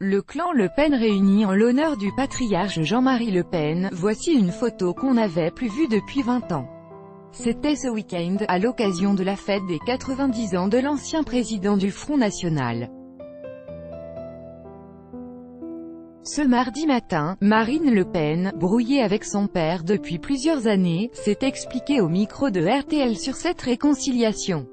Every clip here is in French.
Le clan Le Pen réuni en l'honneur du patriarche Jean-Marie Le Pen. Voici une photo qu'on n'avait plus vue depuis 20 ans. C'était ce week-end, à l'occasion de la fête des 90 ans de l'ancien président du Front National. Ce mardi matin, Marine Le Pen, brouillée avec son père depuis plusieurs années, s'est expliquée au micro de RTL sur cette réconciliation.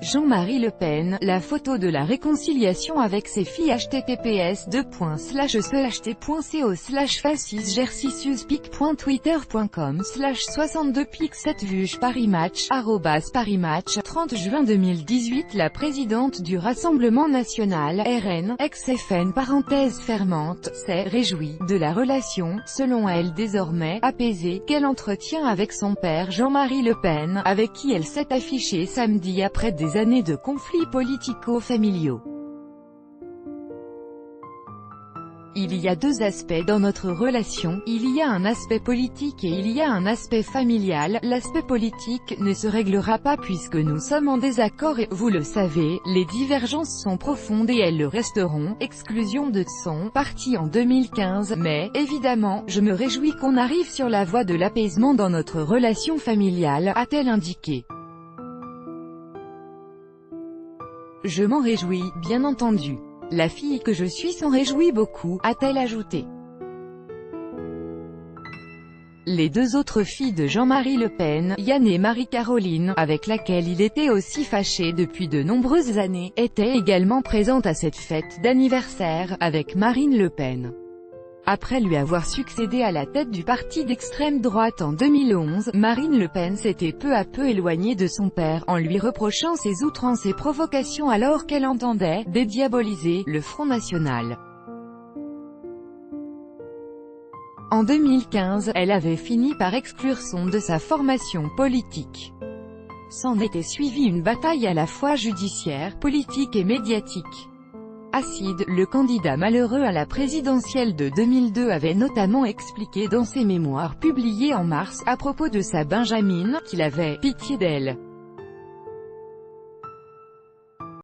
Jean-Marie Le Pen, la photo de la réconciliation avec ses filles https://e/t.fascisgercisiuspic.twitter.com/62pic7 vues Paris Match, @Paris Match, 30 juin 2018. La présidente du Rassemblement National, RN, ex-FN s'est réjouie de la relation, selon elle désormais apaisée, qu'elle entretient avec son père Jean-Marie Le Pen, avec qui elle s'est affichée samedi après des années de conflits politico-familiaux. Il y a deux aspects dans notre relation, il y a un aspect politique et il y a un aspect familial. L'aspect politique ne se réglera pas puisque nous sommes en désaccord et, vous le savez, les divergences sont profondes et elles le resteront. Exclusion de son parti en 2015, mais, évidemment, je me réjouis qu'on arrive sur la voie de l'apaisement dans notre relation familiale, a-t-elle indiqué. Je m'en réjouis, bien entendu. La fille que je suis s'en réjouit beaucoup, a-t-elle ajouté. Les deux autres filles de Jean-Marie Le Pen, Yann et Marie-Caroline, avec laquelle il était aussi fâché depuis de nombreuses années, étaient également présentes à cette fête d'anniversaire, avec Marine Le Pen. Après lui avoir succédé à la tête du parti d'extrême droite en 2011, Marine Le Pen s'était peu à peu éloignée de son père, en lui reprochant ses outrances et provocations alors qu'elle entendait dédiaboliser le Front National. En 2015, elle avait fini par exclure son de sa formation politique. S'en était suivie une bataille à la fois judiciaire, politique et médiatique. Acide, le candidat malheureux à la présidentielle de 2002 avait notamment expliqué dans ses mémoires publiés en mars, à propos de sa Benjamine, qu'il avait « pitié d'elle ».